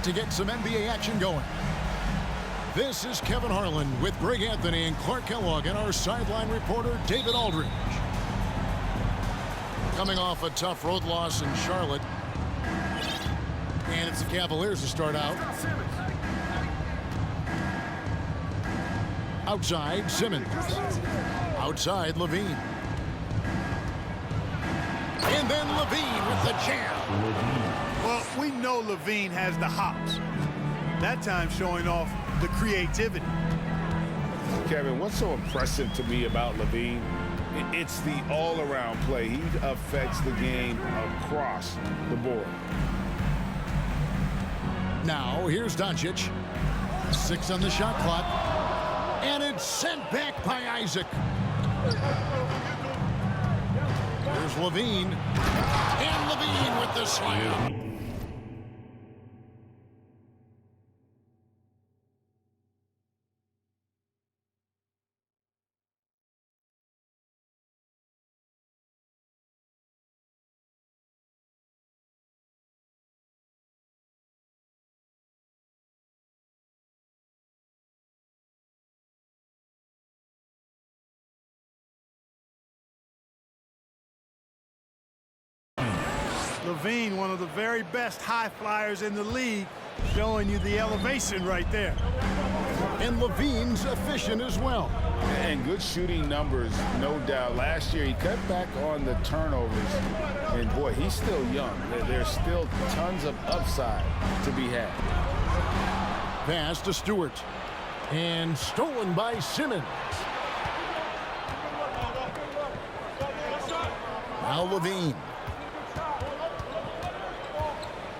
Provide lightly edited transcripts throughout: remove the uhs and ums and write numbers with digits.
to get some NBA action going. This is Kevin Harlan with Greg Anthony and Clark Kellogg and our sideline reporter, David Aldridge. Coming off a tough road loss in Charlotte. And it's the Cavaliers to start out. Outside, Simmons. Outside, Levine. And then Levine with the jam. Well, we know Levine has the hops. That time showing off the creativity. Kevin, what's so impressive to me about Levine? It's the all-around play. He affects the game across the board. Now, here's Doncic. 6 on the shot clock. And it's sent back by Isaac. Here's Levine. And Levine with the slam. Levine, one of the very best high flyers in the league, showing you the elevation right there. And Levine's efficient as well. And good shooting numbers, no doubt. Last year, he cut back on the turnovers. And, boy, he's still young. There's still tons of upside to be had. Pass to Stewart. And stolen by Simmons. Now Levine.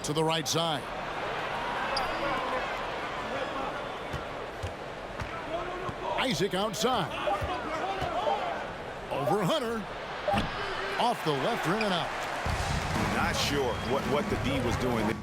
To the right side. Isaac outside. Over Hunter. Off the left rim and out. Not sure what the D was doing.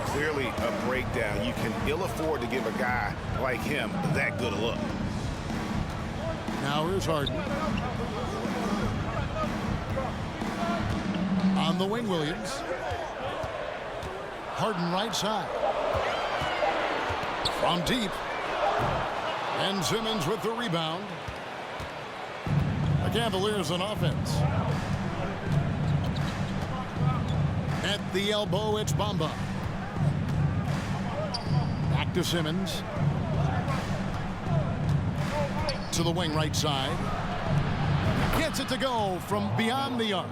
Clearly a breakdown. You can ill afford to give a guy like him that good a look. Now here's Harden. On the wing, Williams. Harden right side. From deep. And Simmons with the rebound. The Cavaliers on offense. At the elbow, it's Bamba. Back to Simmons. To the wing right side. Gets it to go from beyond the arc.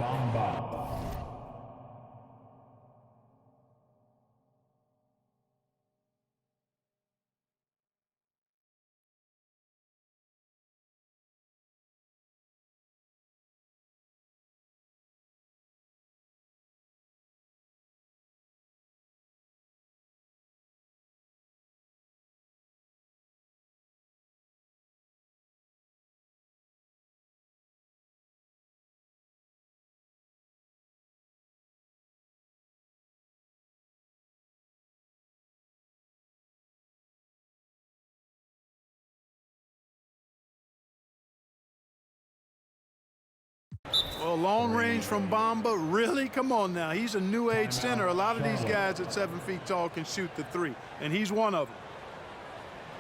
Well, long range from Bamba, really? Come on now. He's a new age center. A lot of these guys at 7 feet tall can shoot the three, and he's one of them.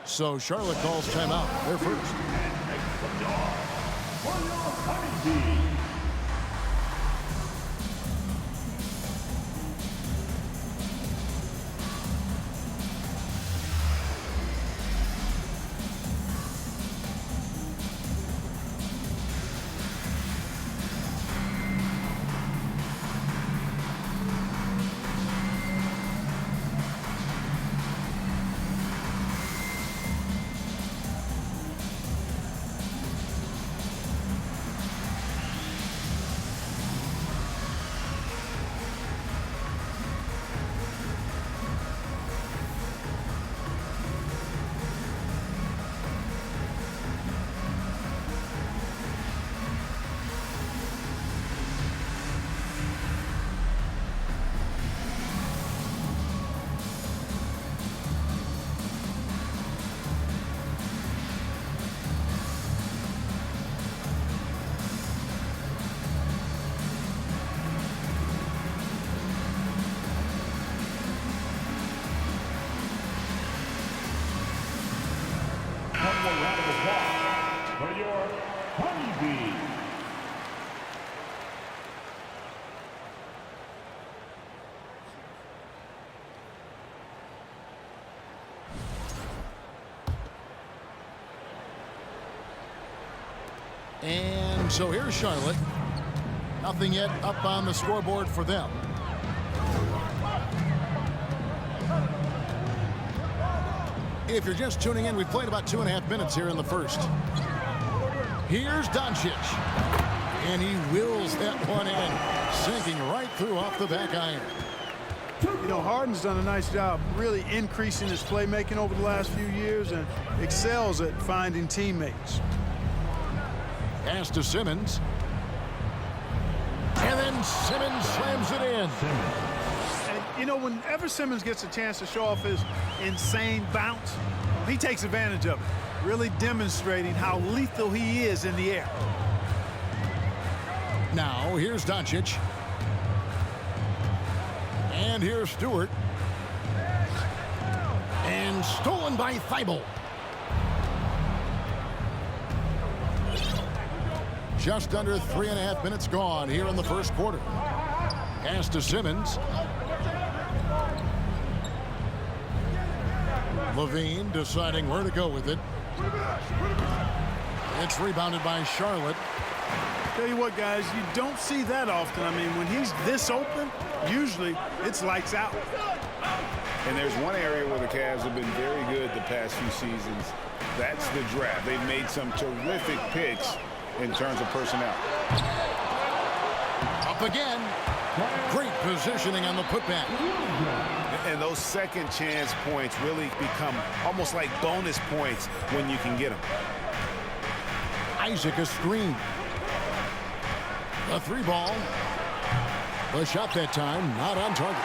So Charlotte calls timeout. They're first. One more round of applause for your honeybee. And so here's Charlotte. Nothing yet up on the scoreboard for them. If you're just tuning in, we've played about 2.5 minutes here in the first. Here's Doncic. And he wills that one in, sinking right through off the back iron. You know, Harden's done a nice job really increasing his playmaking over the last few years and excels at finding teammates. Pass to Simmons. And then Simmons slams it in. And, you know, whenever Simmons gets a chance to show off his insane bounce, he takes advantage of it, really demonstrating how lethal he is in the air. Now, here's Doncic. And here's Stewart. And stolen by Thibault. Just under 3.5 minutes gone here in the first quarter. Pass to Simmons. Levine deciding where to go with it. It's rebounded by Charlotte. Tell you what, guys, you don't see that often. I mean, when he's this open, usually it's lights out. And there's one area where the Cavs have been very good the past few seasons. That's the draft. They've made some terrific picks in terms of personnel. Up again. Great positioning on the putback. And those second chance points really become almost like bonus points when you can get them. Isaac a screen. A three ball. The shot that time not on target.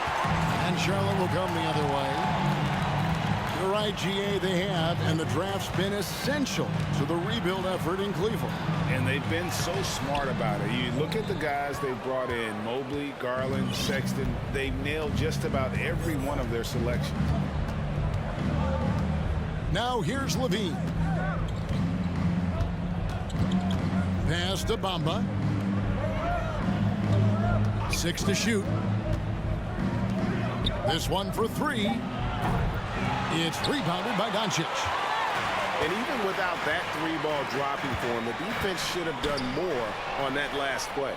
And Charlotte will come the other way. You're right, GA, they have, and the draft's been essential to the rebuild effort in Cleveland. And they've been so smart about it. You look at the guys they brought in, Mobley, Garland, Sexton. They've nailed just about every one of their selections. Now here's Levine. Pass to Bamba. 6 to shoot. This one for 3. It's rebounded by Doncic. And even without that three ball dropping for him, the defense should have done more on that last play.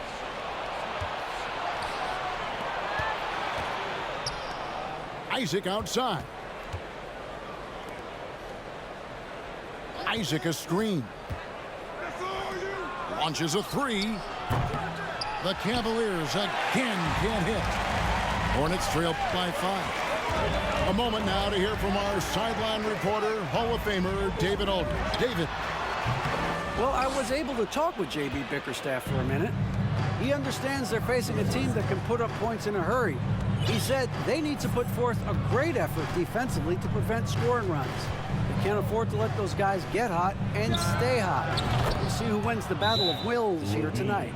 Isaac outside. Isaac a screen. Launches a 3. The Cavaliers again can't hit. Hornets trail by 5. A moment now to hear from our sideline reporter, Hall of Famer David Aldridge. David. Well, I was able to talk with J.B. Bickerstaff for a minute. He understands they're facing a team that can put up points in a hurry. He said they need to put forth a great effort defensively to prevent scoring runs. They can't afford to let those guys get hot and stay hot. We'll see who wins the battle of wills here tonight.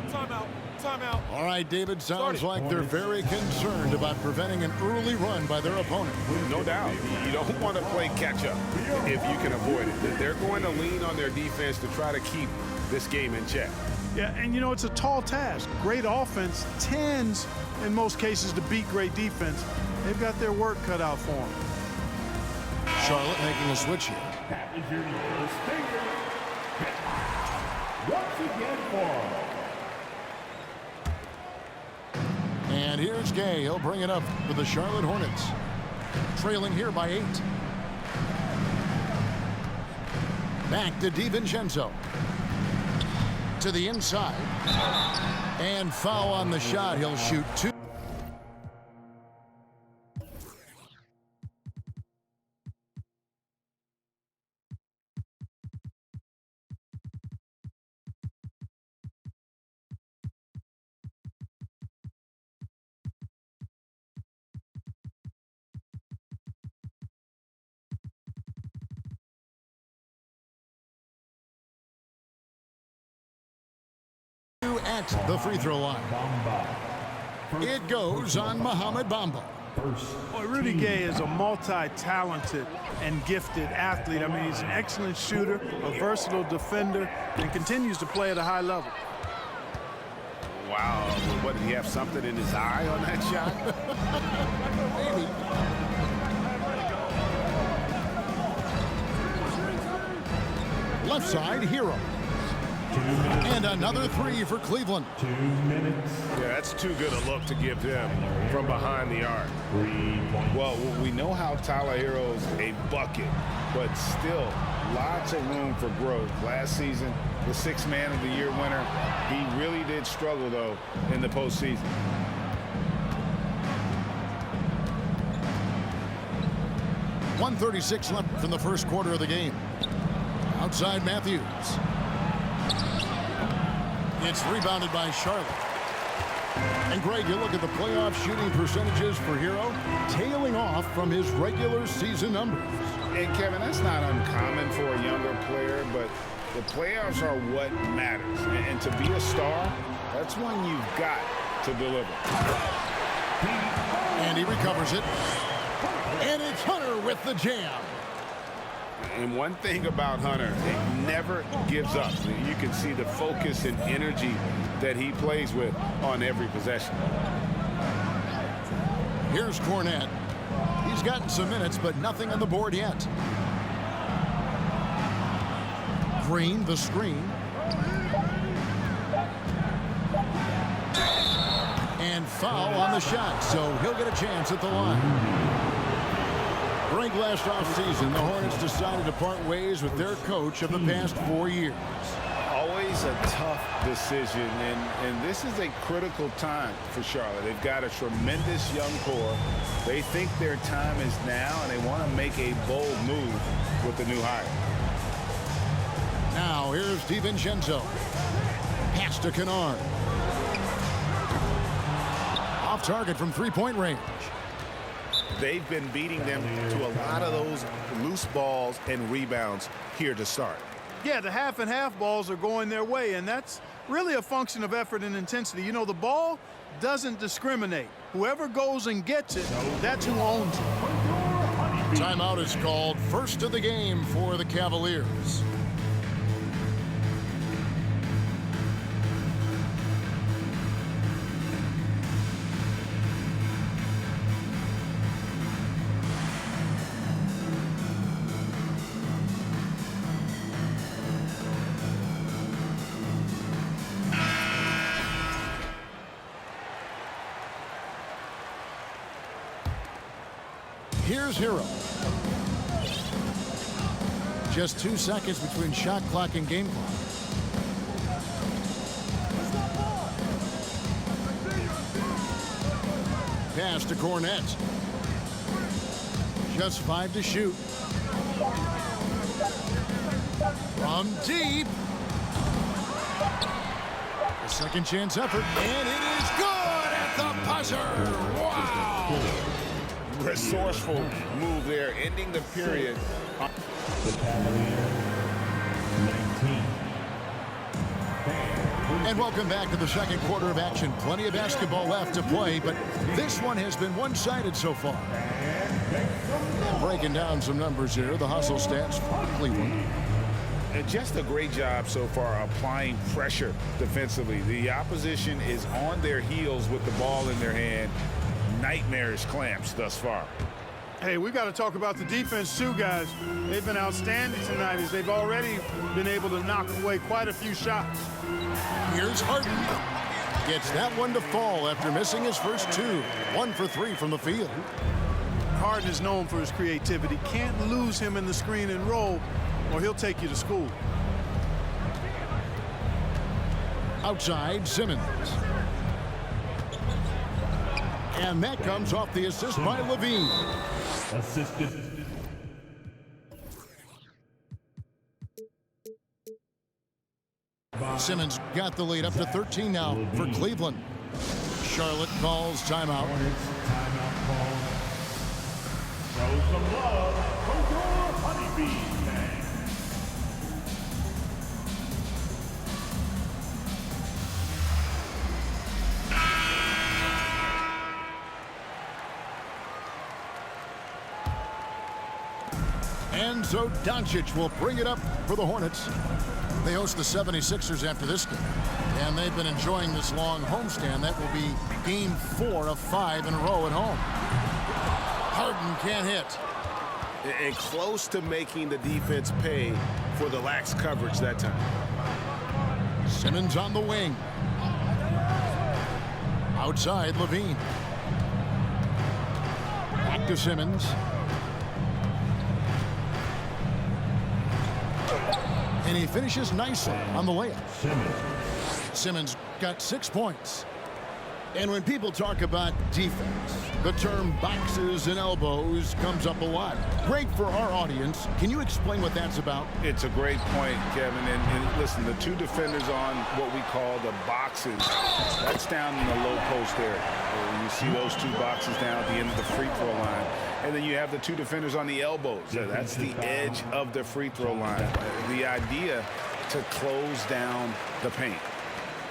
timeout. All right, David, sounds like they're very concerned about preventing an early run by their opponent. No doubt. You don't want to play catch-up if you can avoid it. They're going to lean on their defense to try to keep this game in check. Yeah, and you know, it's a tall task. Great offense tends, in most cases, to beat great defense. They've got their work cut out for them. Charlotte making a switch here. That is your first finger. Once again for. And here's Gay. He'll bring it up for the Charlotte Hornets. Trailing here by 8. Back to DiVincenzo. To the inside. And foul on the shot. He'll shoot 2. At the free throw line. It goes on Mohamed Bamba. Boy, Rudy Gay is a multi-talented and gifted athlete. I mean, he's an excellent shooter, a versatile defender, and continues to play at a high level. Wow. What, did he have something in his eye on that shot? Maybe. Left side, Hero. And another 3 for Cleveland. 2 minutes. Yeah, that's too good a look to give him from behind the arc. 3 points. Well, we know how Tyler Hero's a bucket, but still lots of room for growth. Last season, the 6th Man of the Year winner, he really did struggle, though, in the postseason. .136 left from the first quarter of the game. Outside Matthews. It's rebounded by Charlotte. And Greg, you look at the playoff shooting percentages for Hero, tailing off from his regular season numbers. And Kevin, that's not uncommon for a younger player, but the playoffs are what matters. And to be a star, that's when you've got to deliver. And he recovers it. And it's Hunter with the jam. And one thing about Hunter, he never gives up. You can see the focus and energy that he plays with on every possession. Here's Cornette. He's gotten some minutes, but nothing on the board yet. Green, the screen. And foul on the shot, so he'll get a chance at the line. Greg, last offseason, the Hornets decided to part ways with their coach of the past 4 years. Always a tough decision, and this is a critical time for Charlotte. They've got a tremendous young core. They think their time is now, and they want to make a bold move with the new hire. Now, here's DiVincenzo. Pass to Kennard. Off target from three-point range. They've been beating them to a lot of those loose balls and rebounds here to start. Yeah, the half and half balls are going their way, and that's really a function of effort and intensity. You know, the ball doesn't discriminate. Whoever goes and gets it, that's who owns it. Timeout is called. First of the game for the Cavaliers. Here's Hero. Just 2 seconds between shot clock and game clock. Pass to Cornette. Just 5 to shoot. From deep. A second chance effort, and it is good at the buzzer. Wow! Resourceful move there, ending the period. The Cavaliers, 19. And welcome back to the second quarter of action. Plenty of basketball left to play, but this one has been one-sided so far. Breaking down some numbers here, the hustle stats for Cleveland. And just a great job so far applying pressure defensively. The opposition is on their heels with the ball in their hand. Nightmarish clamps thus far. Hey, we got to talk about the defense too, guys. They've been outstanding tonight as they've already been able to knock away quite a few shots. Here's Harden. Gets that one to fall after missing his first two. 1 for 3 from the field. Harden is known for his creativity. Can't lose him in the screen and roll, or he'll take you to school. Outside, Simmons. And that comes off the assist by Levine. Assisted. Simmons got the lead up to 13 now for Cleveland. Charlotte calls timeout. Hornets timeout call. Show some love for your honeybees, man. And so Doncic will bring it up for the Hornets. They host the 76ers after this game, and they've been enjoying this long homestand. That will be game 4 of 5 in a row at home. Harden can't hit. And close to making the defense pay for the lax coverage that time. Simmons on the wing. Outside, Levine. Back to Simmons. And he finishes nicely on the layup. Simmons got 6 points. And when people talk about defense, the term boxes and elbows comes up a lot. Great for our audience. Can you explain what that's about? It's a great point, Kevin. And listen, the two defenders on what we call the boxes, that's down in the low post there. You see those two boxes down at the end of the free throw line. And then you have the two defenders on the elbows. That's the edge of the free throw line. The idea to close down the paint.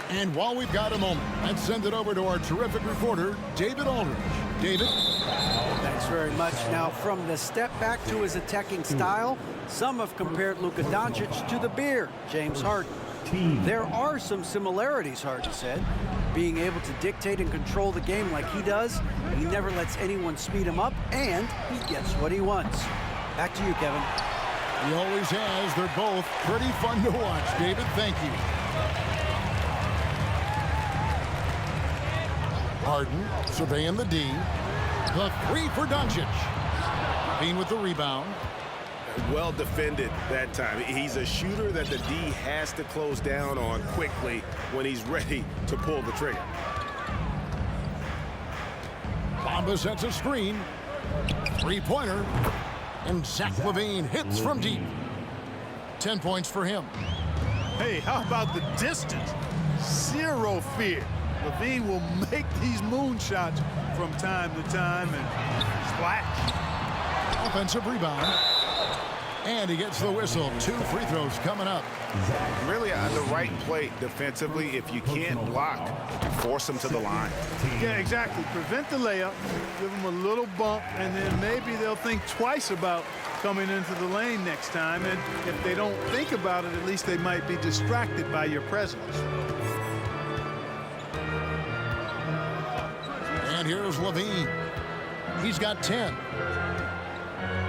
And while we've got a moment, let's send it over to our terrific reporter, David Aldridge. David? Thanks very much. Now, from the step back to his attacking style, some have compared Luka Doncic to the bear, James Harden. There are some similarities, Harden said. Being able to dictate and control the game like he does, he never lets anyone speed him up, and he gets what he wants. Back to you, Kevin. He always has. They're both pretty fun to watch. David, thank you. Harden surveying the D. The 3 for Doncic. Being with the rebound. Well defended that time. He's a shooter that the D has to close down on quickly when he's ready to pull the trigger. Bamba sets a screen. 3-pointer. And Zach LaVine hits from deep. 10 points for him. Hey, how about the distance? Zero fear. LaVine will make these moonshots from time to time and splash. Offensive rebound. And he gets the whistle. 2 free throws coming up. Really on the right plate defensively. If you can't block, force him to the line. Yeah, exactly. Prevent the layup, give them a little bump, and then maybe they'll think twice about coming into the lane next time. And if they don't think about it, at least they might be distracted by your presence. And here's Levine. He's got 10.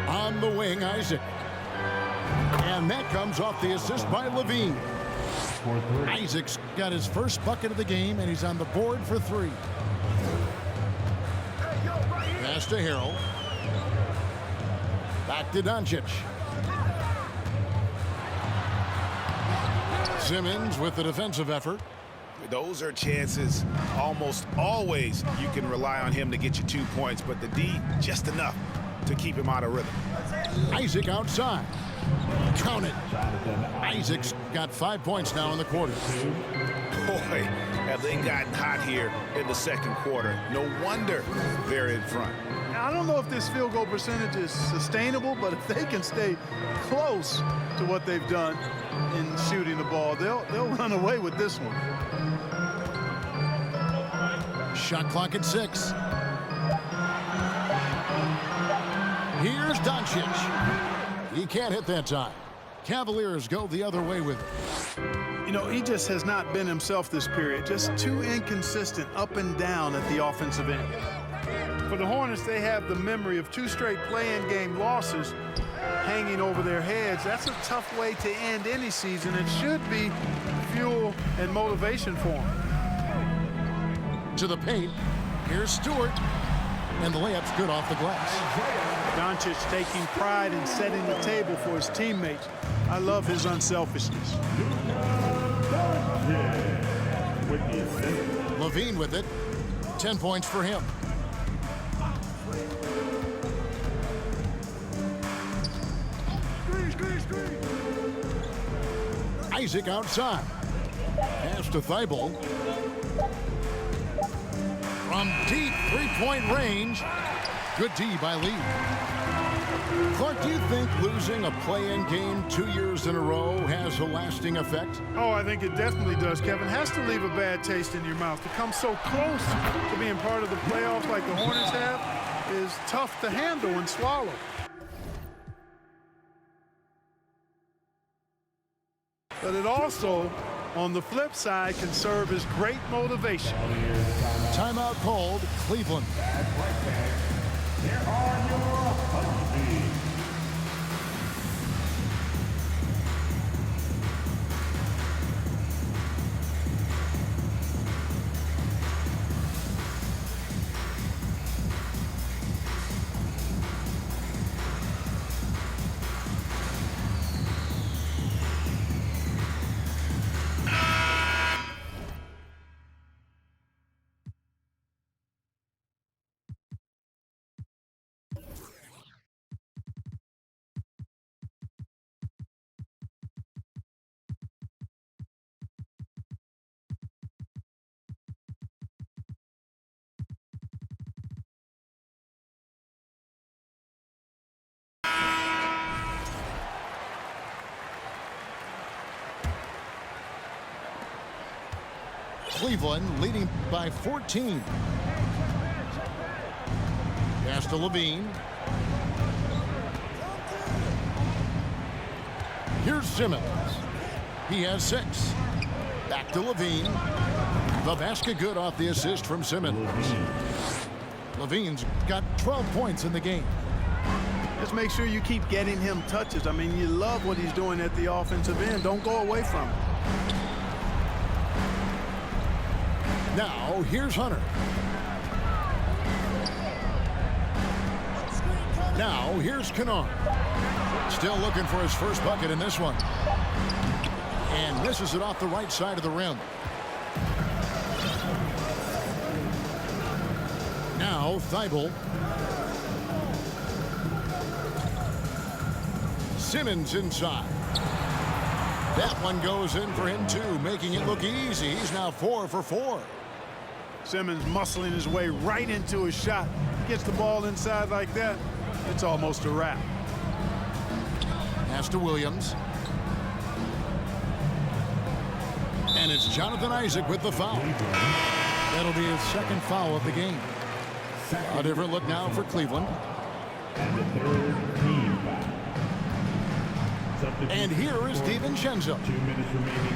On the wing, Isaac. And that comes off the assist by Levine. Isaac's got his first bucket of the game, and he's on the board for 3. Pass to Harrell. Back to Doncic. Simmons with the defensive effort. Those are chances almost always you can rely on him to get you 2 points, but the D just enough to keep him out of rhythm. Isaac outside. Count it. Isaac's got 5 points now in the quarter. Boy, have they gotten hot here in the second quarter. No wonder they're in front. Now, I don't know if this field goal percentage is sustainable, but if they can stay close, to what they've done in shooting the ball. They'll run away with this one. Shot clock at 6. Here's Doncic. He can't hit that time. Cavaliers go the other way with it. You know, he just has not been himself this period. Just too inconsistent up and down at the offensive end. For the Hornets, they have the memory of 2 straight play-in game losses hanging over their heads. That's a tough way to end any season. It should be fuel and motivation for them. To the paint. Here's Stewart. And the layup's good off the glass. Doncic taking pride in setting the table for his teammates. I love his unselfishness. Levine with it. 10 points for him. Isaac outside. Pass to Thibault. From deep three-point range. Good D by Lee. Clark, do you think losing a play-in game 2 years in a row has a lasting effect? Oh, I think it definitely does, Kevin. Has to leave a bad taste in your mouth. To come so close to being part of the playoffs like the Hornets have is tough to handle and swallow. But it also, on the flip side, can serve as great motivation. Timeout called, Cleveland. Here are your honeybees. Cleveland leading by 14. Pass to Levine. Here's Simmons. He has 6. Back to Levine. The basket good off the assist from Simmons. Levine's got 12 points in the game. Just make sure you keep getting him touches. I mean, you love what he's doing at the offensive end. Don't go away from it. Now, here's Hunter. Now, here's Kennard. Still looking for his first bucket in this one. And misses it off the right side of the rim. Now, Thibault. Simmons inside. That one goes in for him, too, making it look easy. He's now 4 for 4. Simmons muscling his way right into his shot. Gets the ball inside like that, it's almost a wrap. Pass to Williams. And it's Jonathan Isaac with the foul. That'll be his second foul of the game. A different look now for Cleveland. And the third team foul. And here is DiVincenzo. 2 minutes remaining.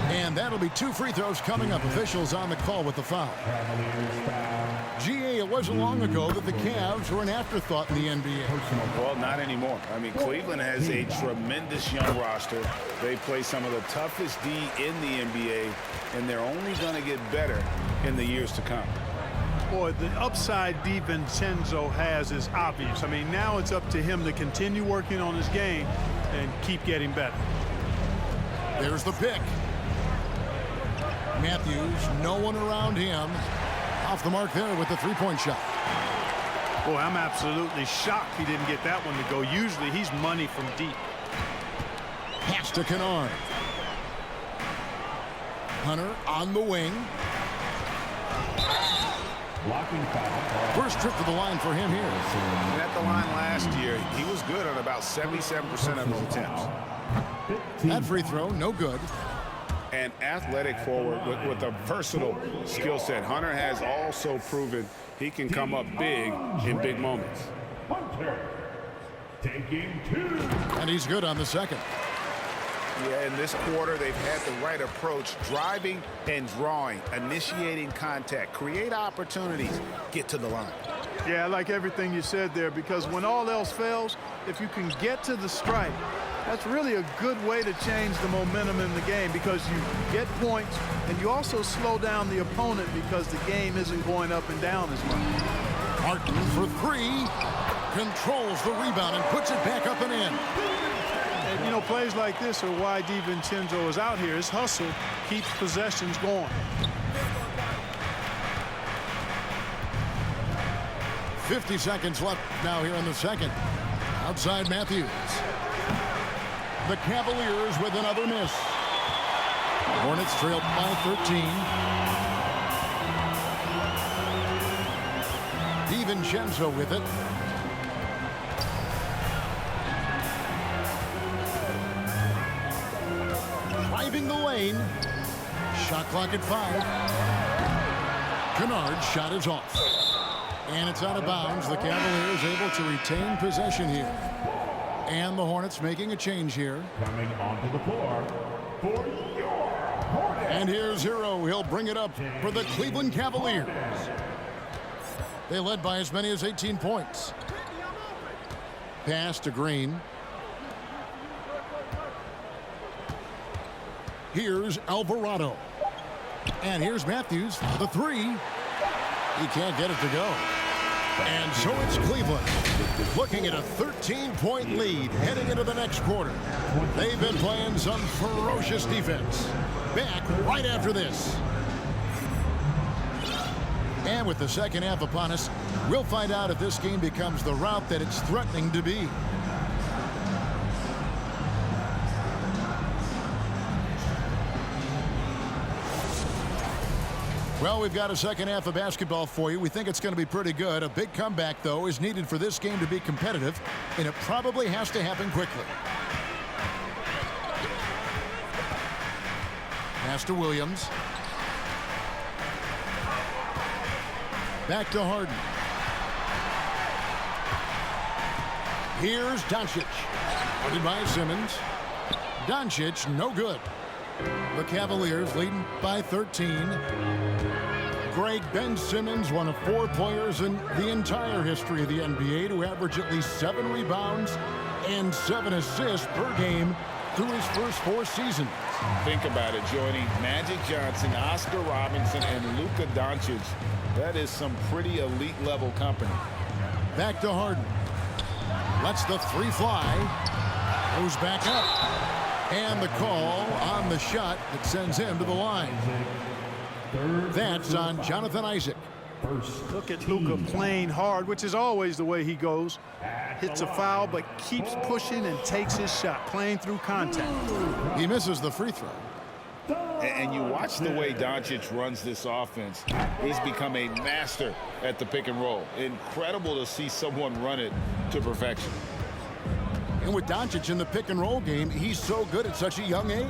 And that'll be 2 free throws coming up. Officials on the call with the foul. Cavaliers foul. GA, it wasn't long ago that the Cavs were an afterthought in the NBA. Well, not anymore. I mean, Cleveland has a tremendous young roster. They play some of the toughest D in the NBA, and they're only going to get better in the years to come. Boy, the upside DiVincenzo has is obvious. I mean, now it's up to him to continue working on his game and keep getting better. There's the pick. Matthews, no one around him. Off the mark there with the three-point shot. Boy, I'm absolutely shocked he didn't get that one to go. Usually he's money from deep. Pass to Kennard. Hunter on the wing. Blocking foul. First trip to the line for him here. And at the line last year, he was good on about 77% of his attempts. That free throw, no good. An athletic forward with a versatile skill set. Hunter has also proven he can come up big in big moments. Hunter taking 2. And he's good on the second. Yeah, in this quarter, they've had the right approach, driving and drawing, initiating contact, create opportunities, get to the line. Yeah, I like everything you said there, because when all else fails, if you can get to the stripe, that's really a good way to change the momentum in the game, because you get points and you also slow down the opponent because the game isn't going up and down as much. Martin for 3. Controls the rebound and puts it back up and in. And, you know, plays like this are why DiVincenzo is out here. His hustle keeps possessions going. 50 seconds left now here in the second. Outside Matthews. The Cavaliers with another miss. Hornets trailed by 13. DiVincenzo with it. Driving the lane. Shot clock at 5. Kennard's shot is off. And it's out of bounds. The Cavaliers able to retain possession here. And the Hornets making a change here. Coming onto the floor for your Hornets. And here's Hero. He'll bring it up for the Cleveland Cavaliers. They led by as many as 18 points. Pass to Green. Here's Alvarado. And here's Matthews for the 3. He can't get it to go. And so it's Cleveland looking at a 13-point lead heading into the next quarter. They've been playing some ferocious defense. Back right after this. And with the second half upon us, we'll find out if this game becomes the rout that it's threatening to be. Well, we've got a second half of basketball for you. We think it's going to be pretty good. A big comeback, though, is needed for this game to be competitive, and it probably has to happen quickly. Pass to Williams. Back to Harden. Here's Doncic. Guarded by Simmons. Doncic, no good. The Cavaliers leading by 13. Greg, Ben Simmons, one of 4 players in the entire history of the NBA to average at least 7 rebounds and 7 assists per game through his first 4 seasons. Think about it, joining Magic Johnson, Oscar Robinson, and Luka Doncic. That is some pretty elite level company. Back to Harden. Lets the 3 fly. Goes back up. And the call on the shot that sends him to the line. That's on Jonathan Isaac. Look at Luka playing hard, which is always the way he goes. Hits a foul, but keeps pushing and takes his shot, playing through contact. He misses the free throw. And you watch the way Doncic runs this offense. He's become a master at the pick and roll. Incredible to see someone run it to perfection. And with Doncic in the pick and roll game, he's so good at such a young age.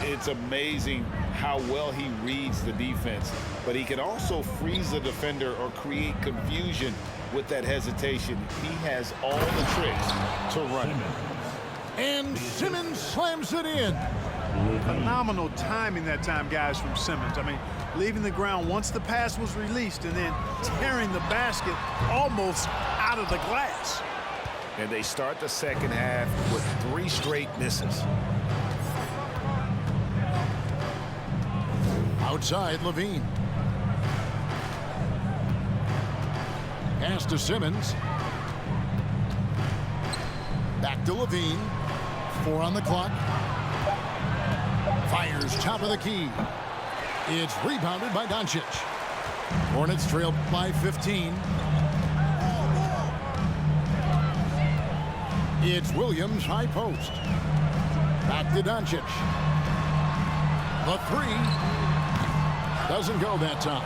It's amazing how well he reads the defense, but he can also freeze the defender or create confusion with that hesitation. He has all the tricks to run it. And Simmons slams it in. Phenomenal timing that time, guys, from Simmons. I mean, leaving the ground once the pass was released and then tearing the basket almost out of the glass. And they start the second half with 3 straight misses. Outside, Levine. Pass to Simmons. Back to Levine. 4 on the clock. Fires top of the key. It's rebounded by Doncic. Hornets trail by 15. It's Williams, high post. Back to Doncic. The 3 doesn't go that time.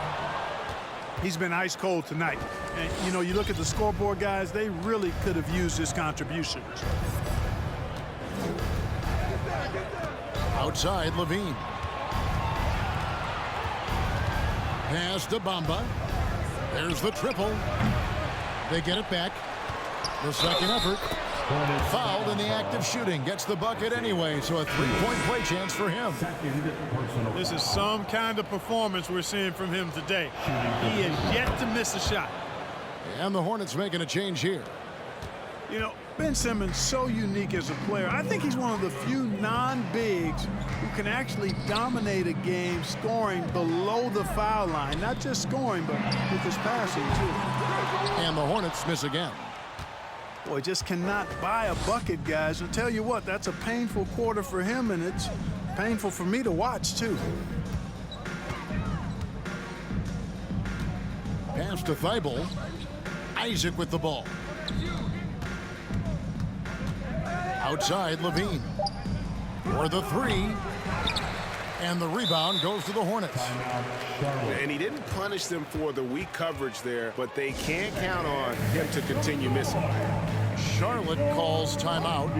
He's been ice cold tonight. And, you know, you look at the scoreboard, guys, they really could have used his contributions. Outside, Levine. Pass to Bamba. There's the triple. They get it back. The second effort. Fouled in the act of shooting. Gets the bucket anyway, so a three-point play chance for him. This is some kind of performance we're seeing from him today. He has yet to miss a shot. And the Hornets making a change here. You know, Ben Simmons, so unique as a player. I think he's one of the few non-bigs who can actually dominate a game scoring below the foul line. Not just scoring, but with his passing, too. And the Hornets miss again. Boy, just cannot buy a bucket, guys. I'll tell you what, that's a painful quarter for him, and it's painful for me to watch, too. Pass to Thibault. Isaac with the ball. Outside, Levine. For the three. And the rebound goes to the Hornets. And he didn't punish them for the weak coverage there, but they can't count on him to continue missing. Charlotte calls timeout.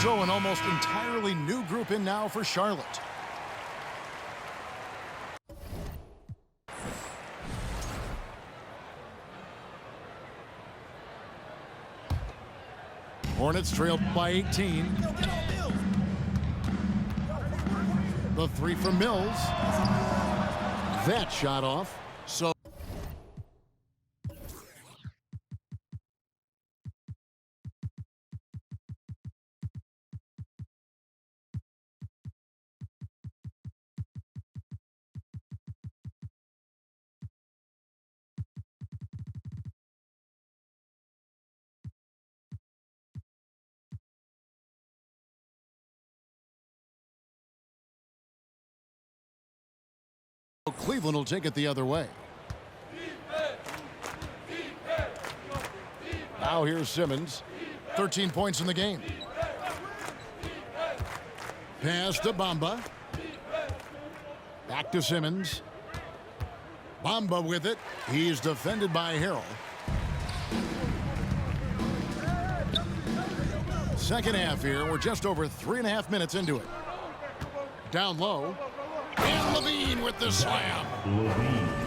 So an almost entirely new group in now for Charlotte. Hornets trailed by 18. The three from Mills. That shot off. So Cleveland will take it the other way. Now here's Simmons. 13 points in the game. Pass to Bamba. Back to Simmons. Bamba with it. He's defended by Harrell. Second half here. We're just over 3.5 minutes into it. Down low. And Levine with the slam.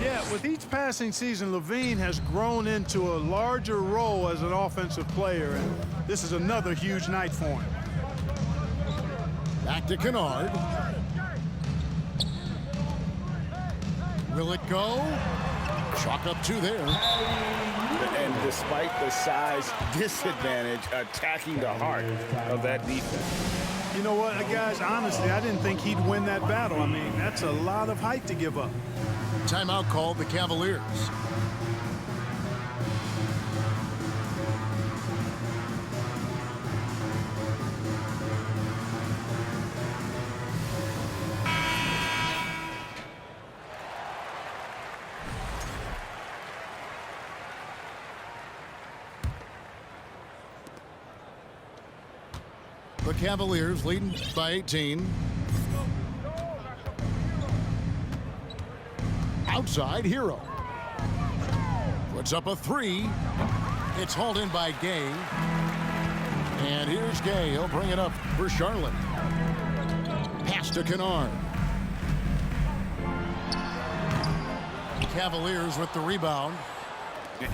Yeah, with each passing season, Levine has grown into a larger role as an offensive player, and this is another huge night for him. Back to Kennard. Will it go? Chalk up two there. And despite the size disadvantage, attacking the heart of that defense. You know what, guys, honestly, I didn't think he'd win that battle. I mean, that's a lot of height to give up. Timeout called the Cavaliers. The Cavaliers leading by 18. Outside, Hero. Puts up a three. It's hauled in by Gay. And here's Gay. He'll bring it up for Charlotte. Pass to Kennard. Cavaliers with the rebound.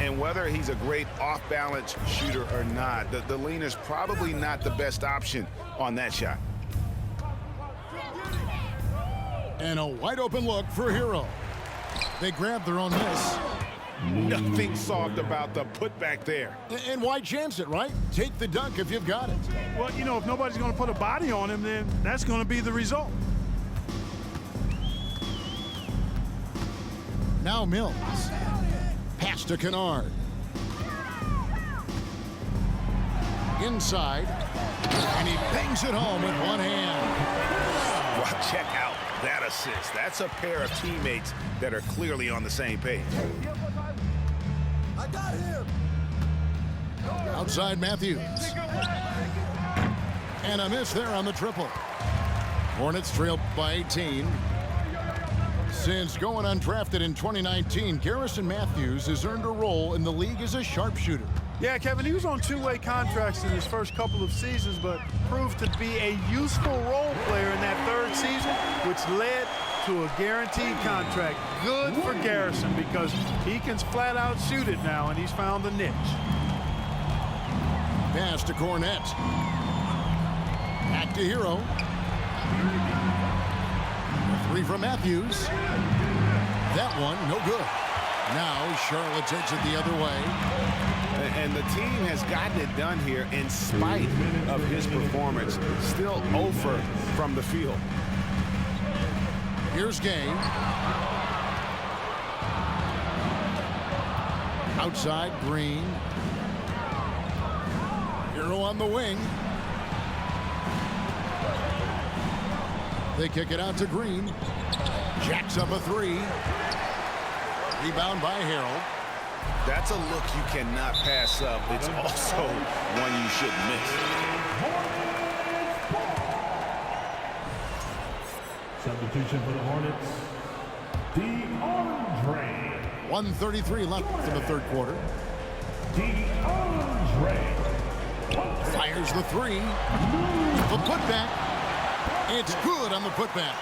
And whether he's a great off-balance shooter or not, the lean is probably not the best option on that shot. And a wide open look for Hero. They grab their own miss. Nothing soft about the putback there. And why chance it, right? Take the dunk if you've got it. Well, you know, if nobody's going to put a body on him, then that's going to be the result. Now Mills. Pass to Kennard. Inside. And he bangs it home with one hand. Well, check out that assist. That's a pair of teammates that are clearly on the same page. I got him. Outside Matthews. And a miss there on the triple. Hornets trail by 18. Since going undrafted in 2019, Garrison Matthews has earned a role in the league as a sharpshooter. Yeah, Kevin, he was on two-way contracts in his first couple of seasons, but proved to be a useful role player in that third season, which led to a guaranteed contract. Good for Garrison because he can flat out shoot it now, and he's found the niche. Pass to Cornette. Back to Hero. A three from Matthews. That one, no good. Now Charlotte takes it the other way. And the team has gotten it done here in spite of his performance. Still 0 from the field. Here's Gay. Outside, Green. Hero on the wing. They kick it out to Green. Jacks up a three. Rebound by Harold. That's a look you cannot pass up. It's also one you shouldn't miss. Substitution for the Hornets, DeAndre. 1:33 left in the third quarter. DeAndre. Fires the three. The putback. It's good on the putback.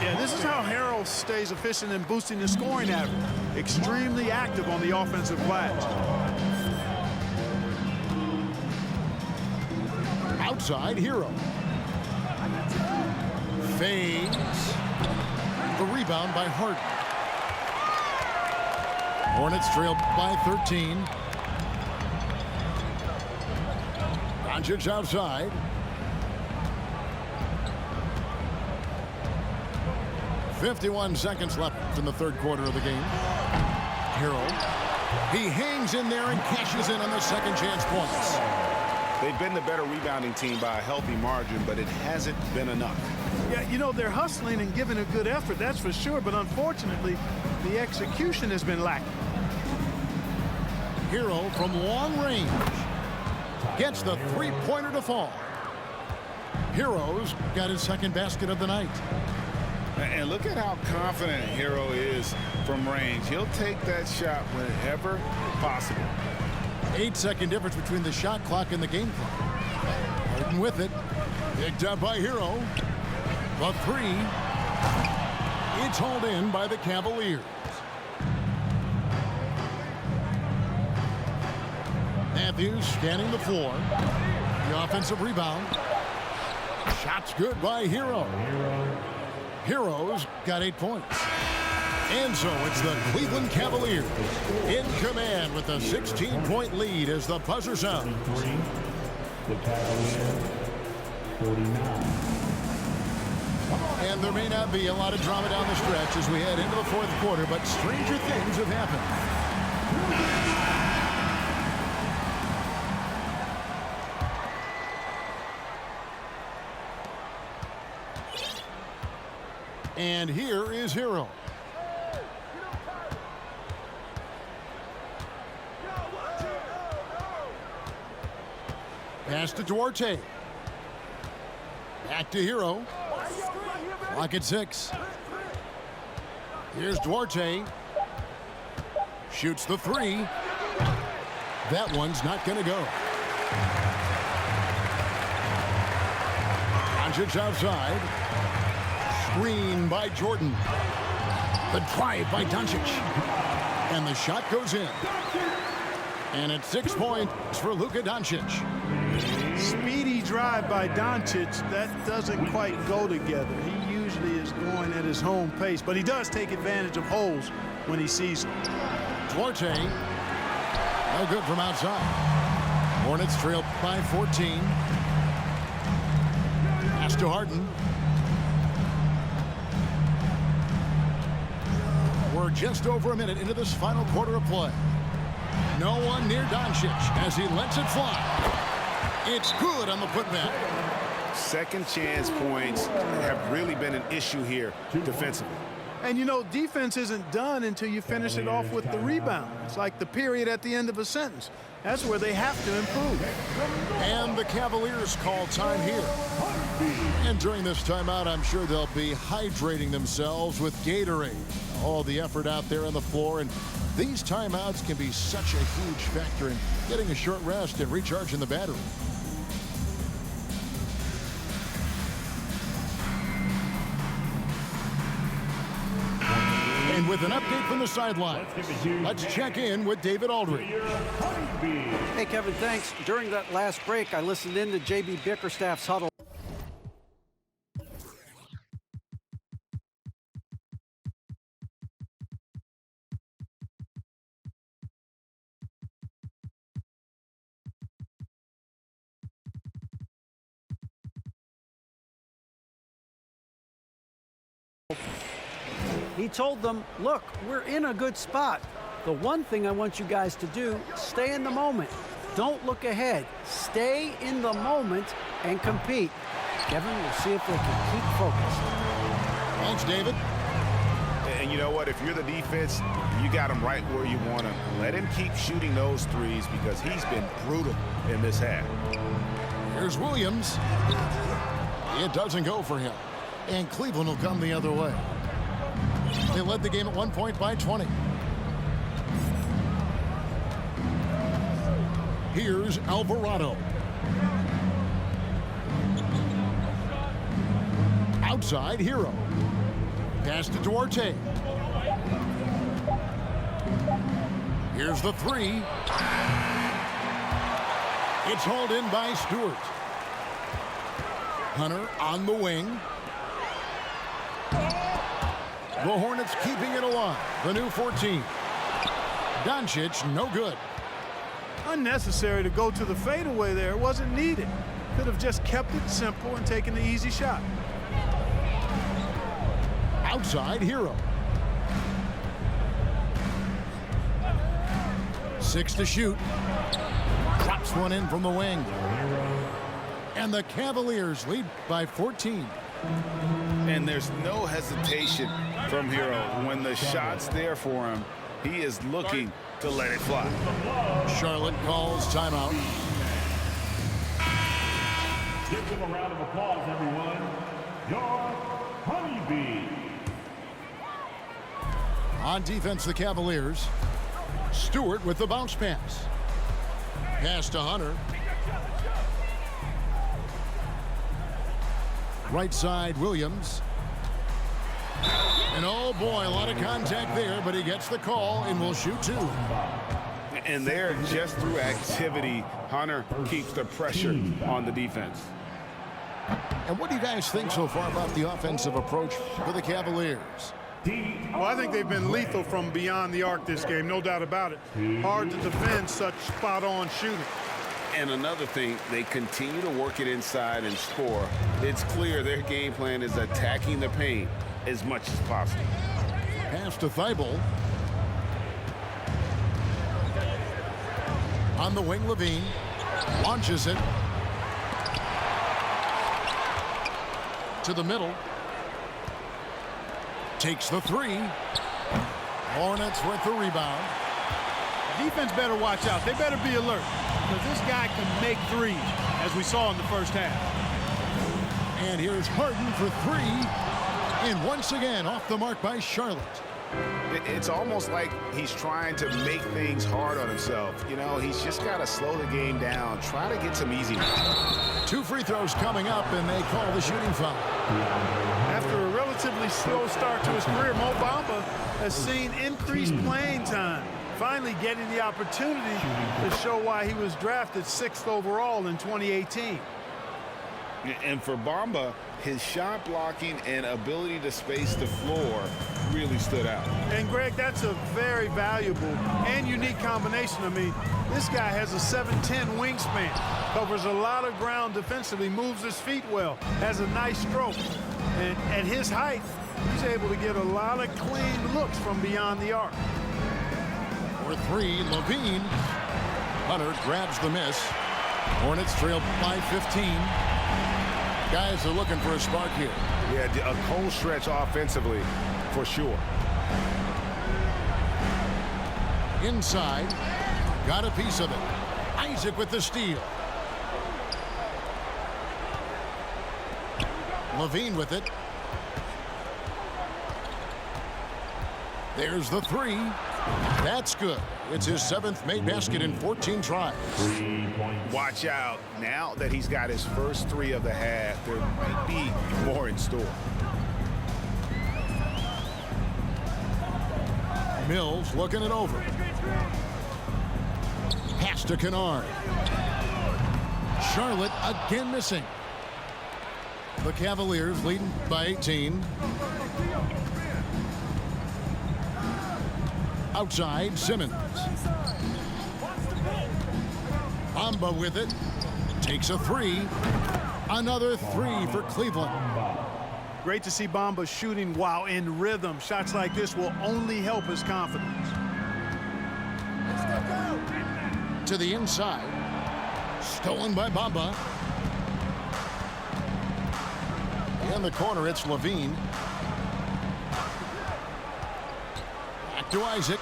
Yeah, this is how Harold stays efficient in boosting his scoring average. Extremely active on the offensive glass. Outside, Hero. Fades. The rebound by Harden. Hornets trail by 13. Doncic outside. 51 seconds left in the third quarter of the game. Hero. He hangs in there and cashes in on the second chance points. They've been the better rebounding team by a healthy margin, but it hasn't been enough. Yeah, you know, they're hustling and giving a good effort, that's for sure, but unfortunately, the execution has been lacking. Hero from long range gets the three-pointer to fall. Hero's got his second basket of the night. And look at how confident Hero is from range. He'll take that shot whenever possible. 8-second difference between the shot clock and the game clock. Harden with it. Picked up by Hero. The three. It's hauled in by the Cavaliers. Matthews scanning the floor. The offensive rebound. Shot's good by Hero. Hero's got 8 points. And so it's the Cleveland Cavaliers in command with a 16-point lead as the buzzer sounds. The Cavaliers, 49. And there may not be a lot of drama down the stretch as we head into the fourth quarter, but stranger things have happened. And here is Hero. Pass to Duarte. Back to Hero. Clock at 6. Here's Duarte. Shoots the three. That one's not going to go. Doncic outside. Screen by Jordan. The drive by Doncic. And the shot goes in. And it's 6 points for Luka Doncic. Speedy drive by Doncic. That doesn't quite go together. He usually is going at his home pace, but he does take advantage of holes when he sees them. Duarte. No good from outside. Hornets trail by 14. Pass to Harden. We're just over a minute into this final quarter of play. No one near Doncic as he lets it fly. It's good on the putback. Second chance points have really been an issue here defensively. And, you know, defense isn't done until you finish it off with the rebound. It's like the period at the end of a sentence. That's where they have to improve. And the Cavaliers call time here. And during this timeout, I'm sure they'll be hydrating themselves with Gatorade. All the effort out there on the floor, and these timeouts can be such a huge factor in getting a short rest and recharging the battery. And with an update from the sideline, let's check in with David Aldridge. Hey, Kevin, thanks. During that last break, I listened in to JB Bickerstaff's huddle. He told them, look, we're in a good spot. The one thing I want you guys to do, stay in the moment. Don't look ahead. Stay in the moment and compete. Kevin, we'll see if they can keep focused. Thanks, David. And you know what? If you're the defense, you got him right where you want him. Let him keep shooting those threes because he's been brutal in this half. Here's Williams. It doesn't go for him. And Cleveland will come the other way. They led the game at 1 point by 20. Here's Alvarado. Outside, Hero. Pass to Duarte. Here's the three. It's hauled in by Stewart. Hunter on the wing. The Hornets keeping it alive. The new 14. Doncic, no good. Unnecessary to go to the fadeaway there. It wasn't needed. Could have just kept it simple and taken the easy shot. Outside, Hero. 6 to shoot. Drops one in from the wing. And the Cavaliers lead by 14. And there's no hesitation from Hero. When the shot's there for him, he is looking to let it fly. Charlotte calls timeout. Give them a round of applause, everyone. Your Honeybee. On defense, the Cavaliers. Stewart with the bounce pass. Pass to Hunter. Right side, Williams. And oh boy, a lot of contact there, but he gets the call and will shoot two. And there, just through activity, Hunter keeps the pressure on the defense. And what do you guys think so far about the offensive approach for the Cavaliers? Well, I think they've been lethal from beyond the arc this game, no doubt about it. Hard to defend such spot-on shooting. And another thing, they continue to work it inside and score. It's clear their game plan is attacking the paint as much as possible. Pass to Thibault. On the wing, Levine launches it to the middle. Takes the three. Hornets with the rebound. Defense better watch out. They better be alert because this guy can make threes, as we saw in the first half. And here's Harden for three. And once again, off the mark by Charlotte. It's almost like he's trying to make things hard on himself. You know, he's just got to slow the game down, try to get some easy. 2 free throws coming up, and they call the shooting foul. After a relatively slow start to his career, Mo Bamba has seen increased playing time, finally getting the opportunity to show why he was drafted 6th overall in 2018. And for Bamba, his shot blocking and ability to space the floor really stood out. And Greg, that's a very valuable and unique combination. I mean, this guy has a 7'10" wingspan, covers a lot of ground defensively, moves his feet well, has a nice stroke. And at his height, he's able to get a lot of clean looks from beyond the arc. For three, Levine. Hunter grabs the miss. Hornets trail by 15. Guys are looking for a spark here. Yeah, a cold stretch offensively, for sure. Inside. Got a piece of it. Isaac with the steal. Levine with it. There's the three. That's good. It's his 7th made basket in 14 tries. Watch out. Now that he's got his first 3 of the half, there might be more in store. Mills looking it over. Pass to Kennard. Charlotte again missing. The Cavaliers leading by 18. Outside, Simmons. Bamba with it. Takes a 3. Another 3 for Cleveland. Great to see Bamba shooting while in rhythm. Shots like this will only help his confidence. To the inside. Stolen by Bamba. In the corner, it's Levine. Back to Isaac.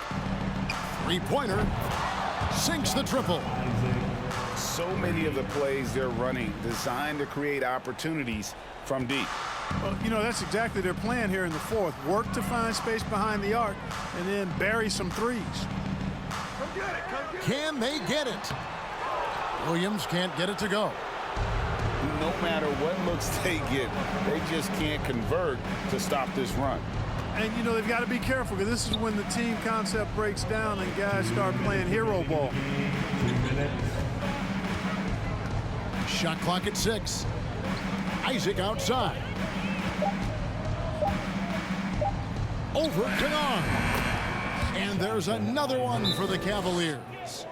Three-pointer. Sinks the triple. So many of the plays they're running designed to create opportunities from deep. Well, you know, that's exactly their plan here in the 4th. Work to find space behind the arc and then bury some threes. Can they get it? Williams can't get it to go. No matter what looks they get, they just can't convert to stop this run. And, you know, they've got to be careful because this is when the team concept breaks down and guys start playing hero ball. Shot clock at 6. Isaac outside. Over Kennard. And there's another one for the Cavaliers.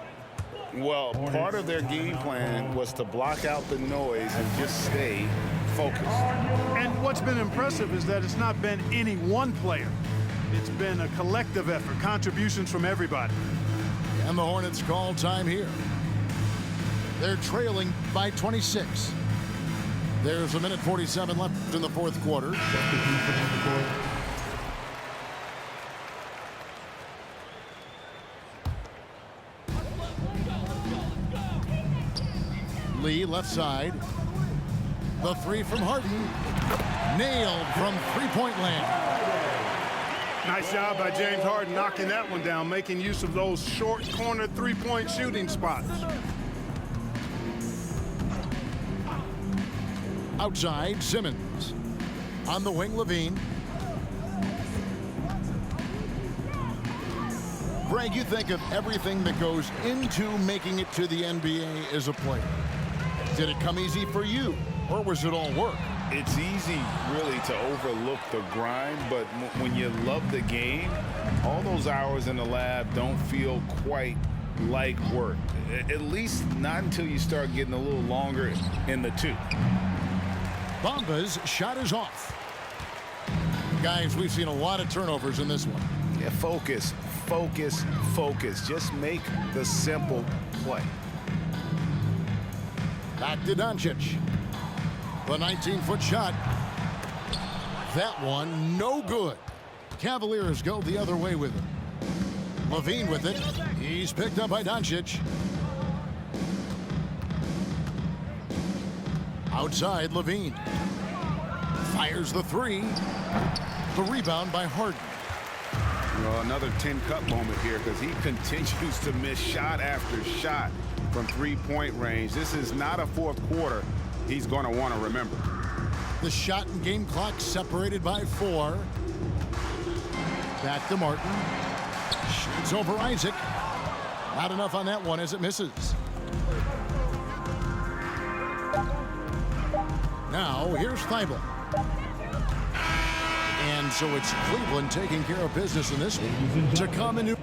Well, part of their game plan was to block out the noise and just stay focused. And what's been impressive is that it's not been any one player. It's been a collective effort, contributions from everybody. And the Hornets call time here. They're trailing by 26. There's a minute 47 left in the 4th quarter. Lee left side. The 3 from Harden. Nailed from three-point land. Nice job by James Harden knocking that one down, making use of those short corner three-point shooting spots. Outside, Simmons. On the wing, Levine. Greg, you think of everything that goes into making it to the NBA as a player. Did it come easy for you, or was it all work? It's easy, really, to overlook the grind, but when you love the game, all those hours in the lab don't feel quite like work. At least not until you start getting a little longer in the tooth. Bamba's shot is off. Guys, we've seen a lot of turnovers in this one. Yeah, focus, focus, focus. Just make the simple play. Back to Doncic. The 19-foot shot. That one, no good. Cavaliers go the other way with it. Levine with it. He's picked up by Doncic. Outside, Levine. Fires the 3. The rebound by Harden. Well, another 10-cup moment here because he continues to miss shot after shot from three-point range. This is not a 4th quarter he's going to want to remember. The shot and game clock separated by 4. Back to Martin. Shoots over Isaac. Not enough on that one as it misses. Now, here's Thibault. And so it's Cleveland taking care of business in this one. To come into